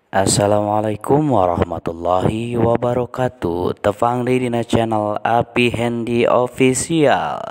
Assalamualaikum warahmatullahi wabarakatuh. Tepang di dina channel Api Handy Official.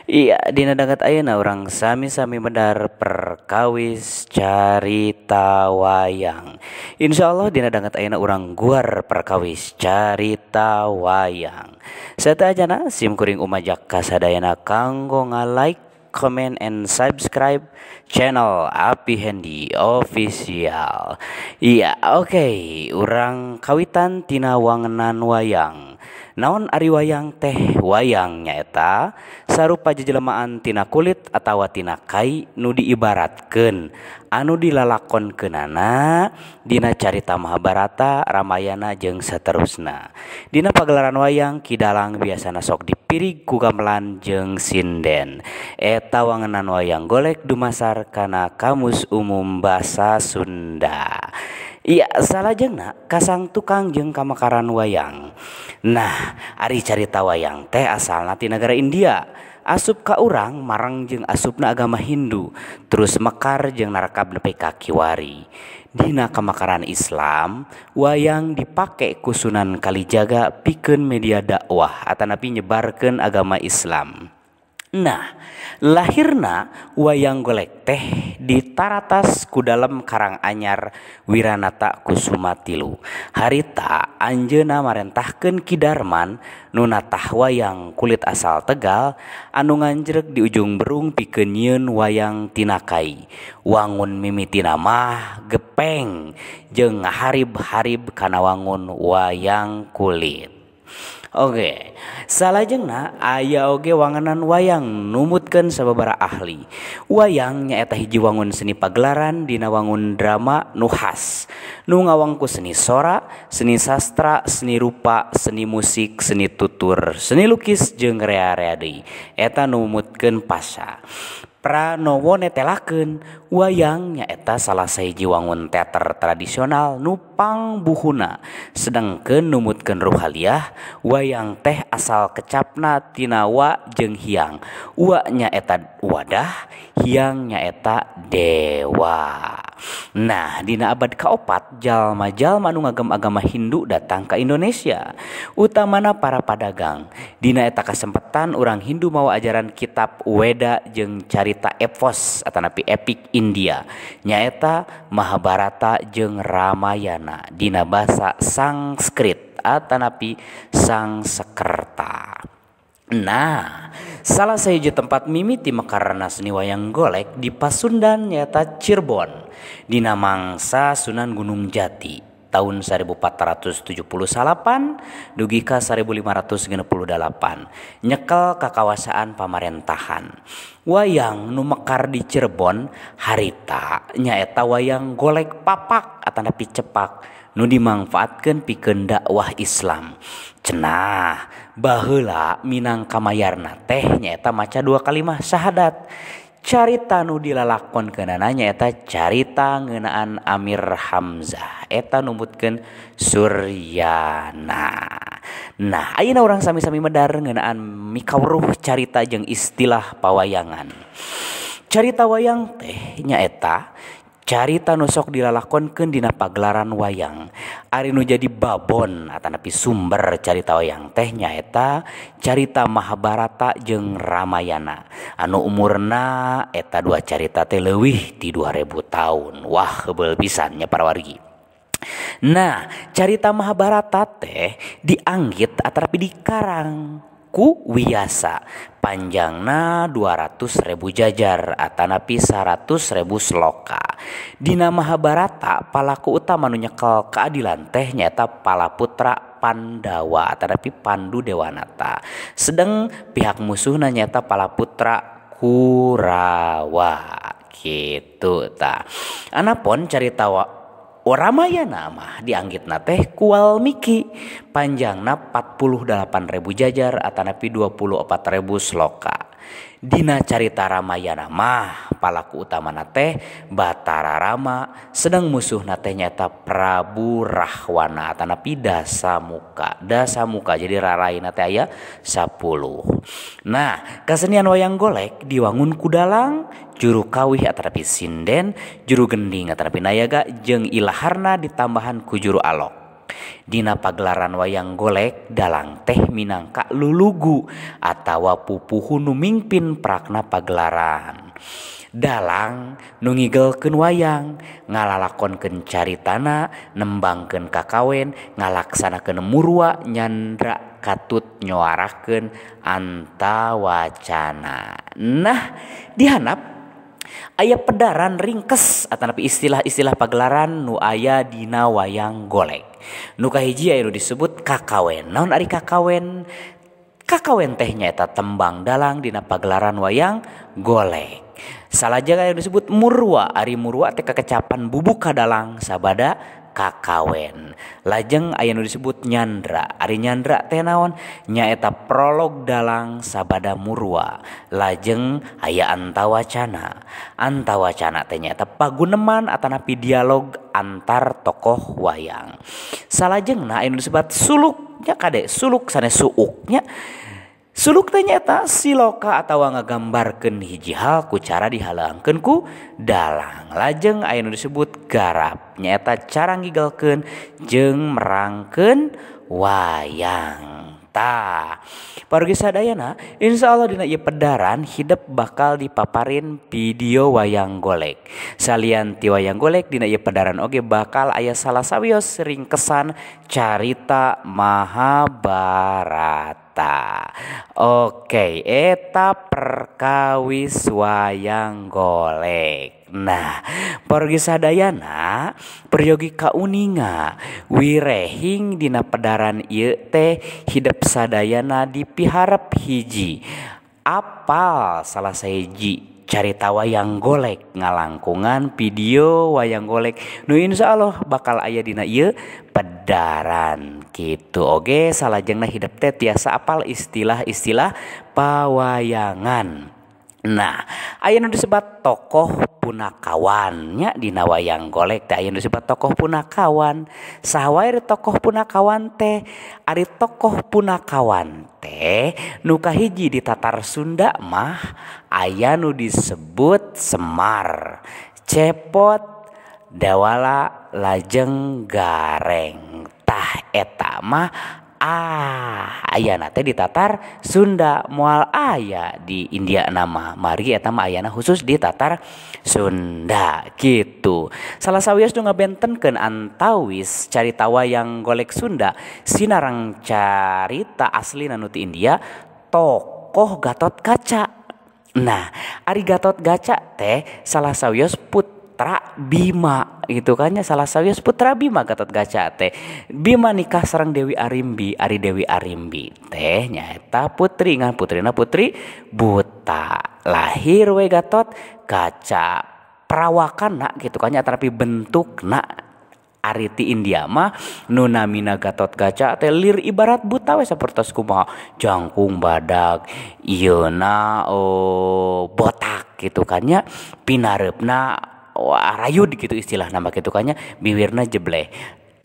Iya, dina dagat ayeuna urang sami-sami medar perkawis carita wayang. Insyaallah dina dagat ayeuna urang guar perkawis carita wayang. Seta ajana sim kuring umajak kasadayana kanggo nga-like, comment and subscribe channel Api Handy Official. Iya, oke. Urang kawitan tina wangenan wayang. Naon ari wayang teh? Wayang nyaeta sarupa jejelemaan tina kulit atawa tina kai nu diibaratkeun anu dilalakonkeunana dina carita Mahabharata, Ramayana jeung saterusna. Dina pagelaran wayang kidalang biasana sok dipirig ku gamelan jeung sinden. Eta wangenan wayang golek dumasar kana Kamus Umum Basa Sunda. Iya, salajengna kasang tukang jeung kamakaran wayang. Nah, ari carita wayang teh asalna ti nagara India. Asup ka urang marang jeung asupna agama Hindu, terus mekar jeung narekab nepi ka kiwari. Dina kamakaran Islam, wayang dipake ku Sunan Kalijaga pikeun media dakwah atanapi nyebarkeun agama Islam. Nah, lahirna wayang golek teh ditaratas ku dalam karang anyar Wiranata Kusuma Tilu. Harita anjeuna marentahkeun Ki Darman nu natah wayang kulit asal Tegal anu nganjrek di ujung berung pikeun nyieun wayang tina kai. Wangun mimitina mah gepeng jeung ngaharib-harib kana wangun wayang kulit. Oke, salajengna aya oge wangenan wayang numutkeun sababaraha ahli. Wayang nyaeta hiji wangun seni pagelaran dina wangun drama nu khas. Nu ngawangku seni sora, seni sastra, seni rupa, seni musik, seni tutur, seni lukis jeung rea-rea deui. Eta numutkeun pasa. Pranowo netelakeun wayang nyaeta salah sahiji wangun teater tradisional nu pangbuhuna. Sedengkeun numutkeun ruhaliah wayang teh asal kecapna tina wa jeung hiang. Wa nyaeta wadah, hiang nyaeta dewa. Nah, dina abad kaopat jalma-jalma anu ngagem agama Hindu datang ka Indonesia, utamana para padagang. Dina eta kasempetan urang Hindu mawa ajaran kitab Weda jeung carita epos atanapi epik India nyaeta Mahabharata jeung Ramayana dina basa Sanskrit atanapi Sangsekerta. Nah, salah sahiji tempat mimiti mekarna seni wayang golek di Pasundan nyaeta Cirebon dina mangsa Sunan Gunung Jati tahun 1478 dugi ka 1568 nyekel kakawasaan pamarentahan. Wayang nu mekar di Cirebon harita nyaeta wayang golek papak atanapi cepak nu dimangfaatkeun pikeun dakwah Islam. Cenah baheula minang kamayarna teh nyaeta maca 2 kalimah syahadat. Carita nu dilalakonkeunana nyaeta carita ngeunaan Amir Hamzah. Eta numutkeun Suryana. Nah, ayeuna urang sami-sami medar ngeunaan mikawruh carita jeung istilah pawayangan. Carita wayang teh nyaeta carita nu sok dilalakonkeun dina pagelaran wayang. Ari nu jadi babon atanapi sumber carita wayang teh nyaeta carita Mahabharata jeung Ramayana. Anu umurna eta dua carita teh leuwih ti 2000 taun. Wah, heubeul pisan nya para wargi. Nah, carita Mahabharata teh dianggit atarapi dikarang ku Wiyasa. Panjangna 200.000 jajar atanapi 100.000 sloka. Dina Mahabharata palaku utama nu nyekel keadilan teh nyaeta Palaputra Pandawa atanapi Pandu Dewanata. Sedeng pihak musuhna nyaeta Palaputra Kurawa. Kitu tah. Anapun carita Ramayana mah dianggitna teh ku Walmiki. Panjangna 48.000 jajar atanapi 24.000 sloka. Dina carita Ramayana mah palaku utamana teh Batara Rama sedang musuh teh nyata Prabu Rahwana atanapi Dasamuka. Dasamuka jadi raraina teh aya 10. Nah, kesenian wayang golek diwangun ku dalang, juru kawih atanapi sinden, juru gending atanapi nayaga jeung ilaharna ditambahan ku juru alok. Dina pagelaran wayang golek dalang teh minangka lulugu atawa pupuhu nu mingpin prakna pagelaran. Dalang nu ngiggelkeun wayang, ngalalakonkeun caritana, nembangkeun kakawen, ngalaksanakeun murwa, nyandra katut nyoarakeun antawacana. Nah, dihanap aya pedaran ringkes atanapi istilah-istilah pagelaran nu aya dina wayang golek. Nu kahiji aya nu disebut kakawen. Naon ari kakawen? Kakawen teh nyaeta tembang dalang dina pagelaran wayang golek. Salajeng aya disebut murwa. Ari murwa teh kakecapan bubuk ka dalang sabada kakawen. Lajeng aya nu disebut nyandra. Ari nyandra teh naon? Nyaeta prolog dalang sabada murwa. Lajeng aya antawacana. Antawacana teh nyaeta paguneman atanapi dialog antar tokoh wayang. Salajengna aya nu disebut suluk. Nya kade suluk sanes suuknya. Suluk teh nyaeta siloka atawa ngagambarkeun hiji hal ku cara dihaleungkeun ku dalang. Lajeng aya nu disebut garap nyaeta cara ngiggelkeun jeung merangkeun wayang. Tah, parugi sadayana insyaallah dina ieu pedaran hideep bakal dipaparin video wayang golek. Salian ti wayang golek dina ieu pedaran oge bakal aya salah sawios ringkesan carita Mahabharata. Oke, eta perkawis wayang golek. Nah, parugi sadayana peryogi kauninga wirehing dina pedaran ieu teh hideep sadayana dipiharep hiji apal salah sahiji carita wayang golek ngalangkungan video wayang golek nu insyaallah bakal aya dina ieu pedaran kitu oge. Salajengna hideep teh tiasa apal istilah-istilah pawayangan. Nah, aya nu disebut tokoh punakawan nya dina wayang golek teh aya nu disebut tokoh punakawan. Saha wae tokoh punakawan teh? Ari tokoh punakawan teh nu kahiji di tatar Sunda mah aya nu disebut Semar, Cepot, Dawala, lajeng Gareng. Tah eta mah ayana teh di tatar Sunda, moal aya di India nama mari eta mah ayana khusus di tatar Sunda gitu. Salah sawios nu ngabentenkeun antawis carita wayang golek Sunda sinarang carita aslina nu ti India tokoh Gatot Kaca. Nah, ari Gatot Kaca teh salah sawios putra Bima gitu kan ya, salah sawios putra Bima Gatot Kaca teh. Bima nikah sareng Dewi Arimbi. Ari Dewi Arimbi teh nyaeta putri ngan putrina putri buta. Lahir we Gatot Kaca. Perawakanna gitu kan ya tapi bentukna ari ti India mah nu namina Gatot Kaca teh lir ibarat buta we sapertos kumaha jangkung badag ieuna botak gitu kan ya, pinareupna rayud gitu istilah nama gitu kan ya, bibirna jebleh.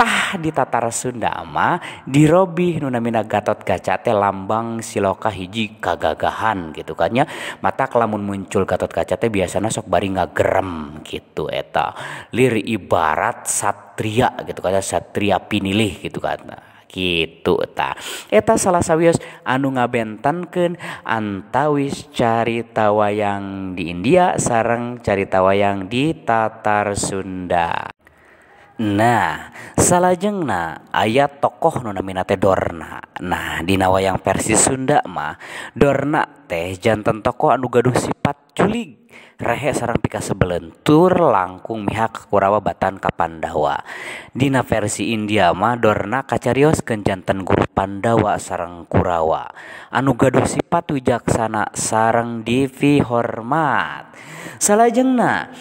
Tah di tatar Sunda mah dirobih nu namina Gatot Kaca teh lambang siloka hiji kagagahan gitu kan ya. Mata lamun muncul Gatot Kaca teh biasana sok bari ngagerem gitu eta. Lir ibarat satria gitu kan ya, satria pinilih gitu kan. Gitu ta. Eta salah sawios anu ngabentenkeun antawis carita wayang di India sareng carita wayang di tatar Sunda. Nah, salajengna aya tokoh nu namina teh Dorna. Nah, dina wayang versi Sunda mah Dorna teh janten tokoh anu gaduh sifat culig, rehe sareng pikasebelentur langkung mihak Kurawa batan ka Pandawa. Dina versi India mah Dorna kacarioskeun janten guru Pandawa sareng Kurawa anu gaduh sifat wijaksana sareng divi hormat. Salajengna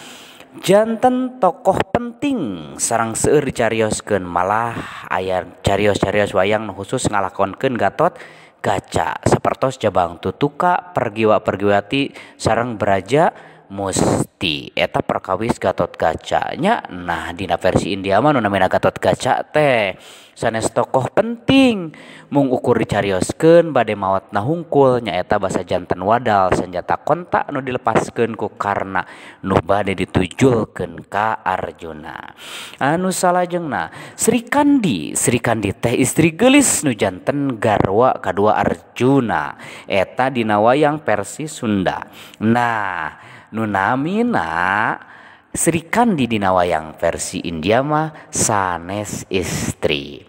janten tokoh penting sareng seueur dicarioskeun malah aya carios-carios wayang nu khusus ngalakonkeun Gatot Kaca sapertos Jabang Tutuka pergiwati sareng Braja Musti eta perkawis Gatot Kaca nya. Nah dina versi India mah nu namina Gatot Kaca teh sanes tokoh penting mung ukur dicarioskeun bade maotna hungkul nyaeta basa janten wadal senjata kontak nu dilepaskeun ku Karna nu bade ditujulkeun ka Arjuna. Anu salajengna Sri Kandi teh istri geulis nu janten garwa kadua Arjuna eta dina wayang versi Sunda. Nah nu namina Sri Kandi dina wayang versi India mah sanes istri.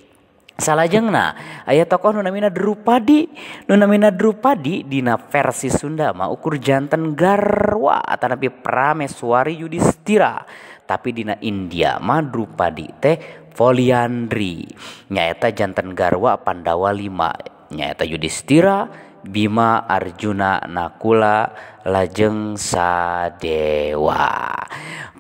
Salajengna aya tokoh nu namina Drupadi. Nu namina Drupadi dina versi Sunda mah ukur janten garwa atanapi Prameswari Yudhistira. Tapi dina India mah Drupadi teh Poliandri. Nyaeta janten garwa Pandawa 5. Nyaeta Yudhistira, Bima, Arjuna, Nakula, lajeng Sadewa.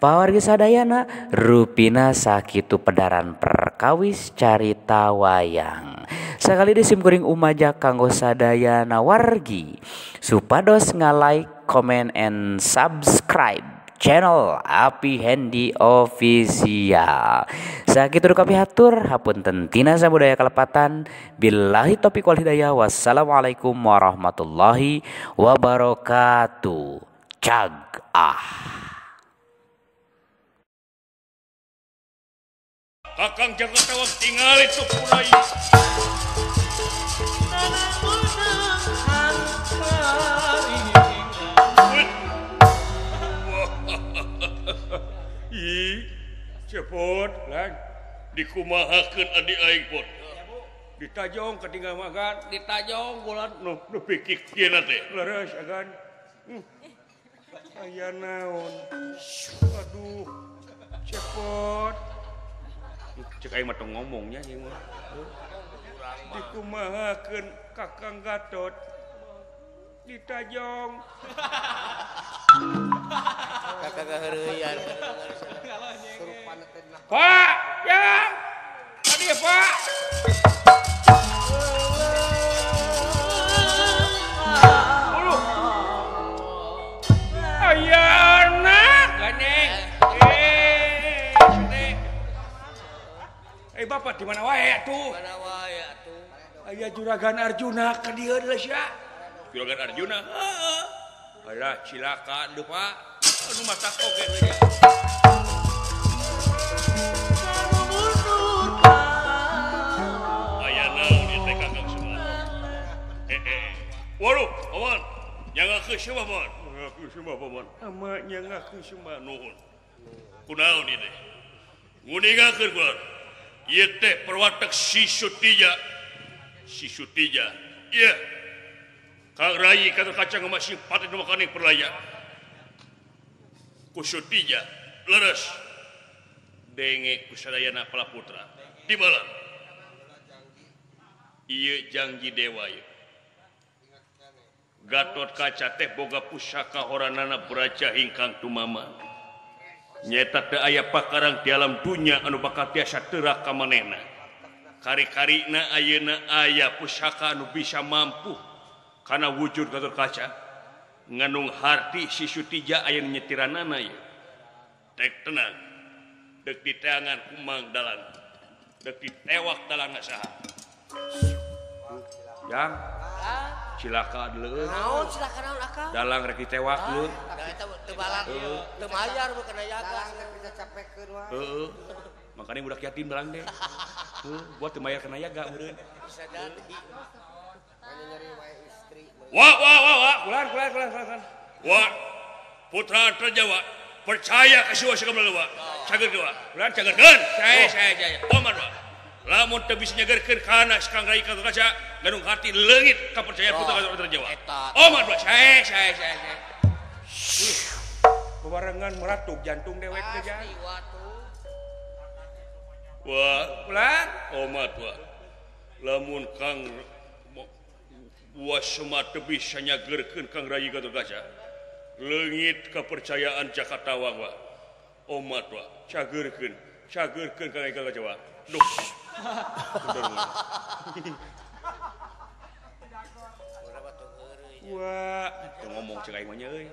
Pawargi sadayana rupina sakitu pedaran perkawis carita wayang. Sakali disim kuring umaja kanggo sadayana wargi supados nga-like, comment and subscribe channel Api Handy Official. Sakitu kami hatur hapunten tina sabudaya kalepatan. Billahi taufiq wal hidayah. Wassalamualaikum warahmatullahi wabarakatuh. Cagah. Kakang jaga tawag tinggal itu punai. Cepot lan dikumahakeun adik aing pot. Ditajong ketinggal makan, ditajong bulan nu pikik kieu teh. Leres agan. Aya naon? Aduh. Cepot. Cek aing mah tong ngomongnya ieu mah. Dikumahakeun Kakang Gatot. Ditajong. Kakak keheureuyan. Pak, ya. Tadi ya, Pak. Ayana, gandeng. Bapak di mana wae tuh? Mana wae atuh? Aya Juragan Arjuna ka dieu deui sia. Juragan Arjuna? Heeh. Alah cilaka deui, Pak. Anu matak oge deui. Waduh, paman, nyangakeun siapa paman? Nyangakeun siapa paman? Ama nyangakeun siapa nuhun. Kunaon ieu teh? Nguningakeun kunaon? Ieu teh perwatek si Sutija. Si Sutija. Iya. Kang Rai Gatot Kaca masih pati nu makaning perlaya. Ku Sutija leres. Denge ku sadayana palaputra. Di bala. Ieu janji dewa ieu. Gatot Kaca teh boga pusaka horanana Braja hingkang tumama. Nyata teu aya pakarang di alam dunya anu bakal tiasa teurak ka manehna. Kari-karina ayeuna aya pusaka anu bisa mampu kana wujud Gatot Kaca. Nganung harti si Sutija aya nyetiranana ieu. Tek tenang. Deuk diteangan kumang dalan. Deuk ditewak dalan saha. Yang cilaka dulu. Naon cilaka naon akang? Dalang rek ditewak dulu. Eta teu balang teu mayar we kana jaga. Bisa capekeun wae. Heeh. Makanya budak yatim dalang deh. Buat teu mayar kana jaga meureun. Bisa jadi. Hanya nyari wae istri. Wah. Kulan. Wah. Putra Terjawa percaya ka siwa sakabel wa. Cager dewa. Kulan cagerkeun. Saya. Omar wa. Lamun teu bisa nyagerkeun kana Kang Rai Gatot Kaca ganung hati leungit kapercayaan putra Gatot Terjawa. Omar wa. Saya. Bebarengan meratuk jantung dewek teh jan. Wah, pulang omat wah. Lamun Kang Wasema teu bisa nyagerkeun Kang Rai Gatot Kaca. Leungit kepercayaan Jakatawang wah. Omat wah, cagerkeun Kang Rai Gatot Kaca wah. Duh. wah ngomong cek aing mah euy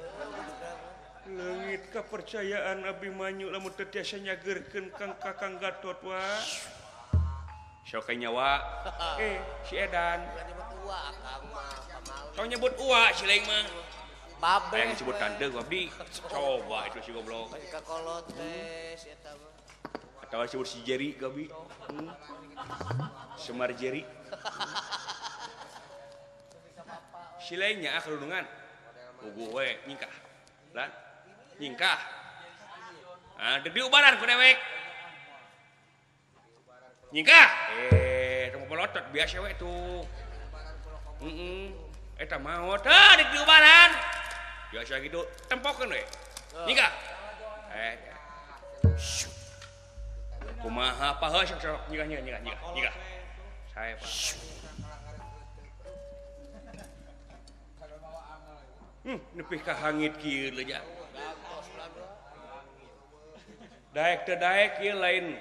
leungit kepercayaan abdi manyu lamun teu tiasa nyageurkeun Kang Kakang Gatot wah sok nyawa si Edan kau nyebut uwa si lain mah babe yang disebut tante abdi coba itu si goblok kakolot tes eta mah atau disebut si Jerry gabi Semar Jerry si lainnya kerudungan bugu we nyingkah lan nyingkah di ubaran ku dewek nyingkah temu pelotot biasa we tuh eta maot di ubaran biasa gitu tempokeun we nyingkah kumaha paha sok nyingkah saya Pak nepih ka hangit kieu leja daek teu daek ieu lain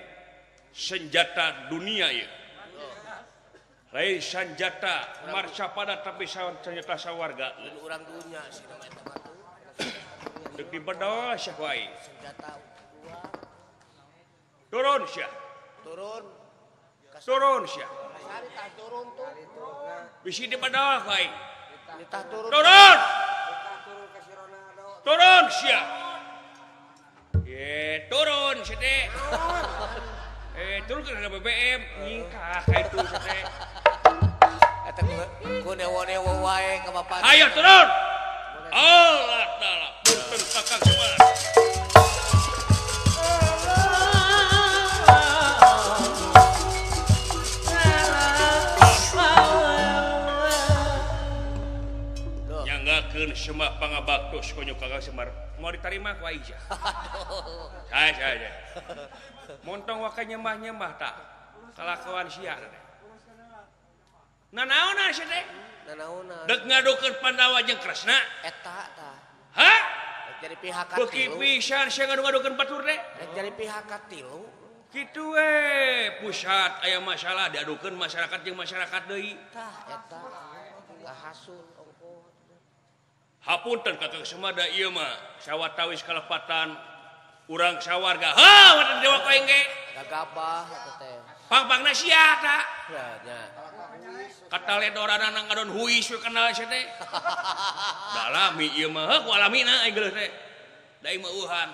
senjata dunia ieu lain senjata marcapada tapi senjata sawarga urang dunya sih nama eta mah deuk dibedol sia wae senjata turun sia turun sia sari tah turun tuh bisi dibedol wae tah turun turun sia turun sia teh turun ke BBM nyingkah ka itu sia teh eta ku newo-newo wae ka bapak ayo turun Allah taala punten Kakang Semar nyanggakeun semah pangabaktos konyo Kakang Semar mau diterima ku aing sia saya montong waka nyembah tak kalakuan sia teh nanaonna sia teh nanaonna deuk ngadukeun Pandawa jeung Kresna eta tah hah jadi pihak beuki pisan sia ngadu-ngadukeun batur teh jadi pihak katilu kitu we pusat aya masalah diadukeun masyarakat jeung masyarakat deui tah eta ngahasul ongko hapunten Kakang Semar da ieu mah sawatawis kalepatan urang sawarga ha wadon dewa koeng ge gagabah eta teh pang-pangna sia ta nya kataledoranna ngadon huis we kenal sia teh dalami ieu mah ku alamina aing geuleuh teh da ieu mah uhan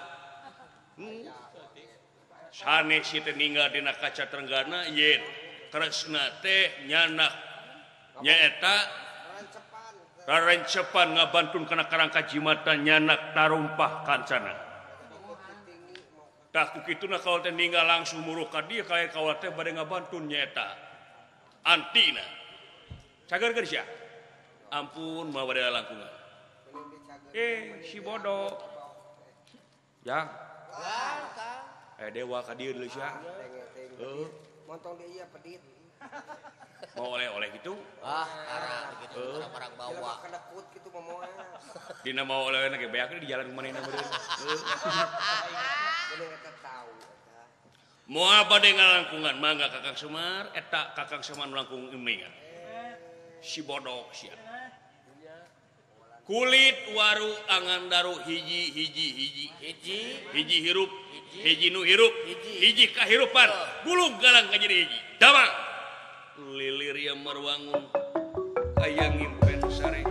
sanes si teh ninggal dina kaca trenggana yen Kresna teh nyanak nyaeta rarencepan ngabantun kana karang kajimatan nyanak tarumpah kancana tah kukituna kaul teh ninggal langsung muruh ka dieu kae kaul teh bade ngabantun nyaeta antina cagerkeun sia ampun mah bade langkungan si bodoh jang dewa ka dieu deuleu sia montong di ieu pedit mau oleh-oleh gitu arah gitu barang bawa kena kut gitu momoa dina mau oleh-oleh ge beakeun di jalan kumanehna meureun jadi eta tahu moal bade ngalangkungan mangga Kakang Semar eta Kakang Semar langkung imingan si bodoh sia kulit waru angan daru hiji hirup hiji nu hirup hiji kahirupan bulung galang ka jadi hiji damang lilir yang marwangun aya ngimpen sare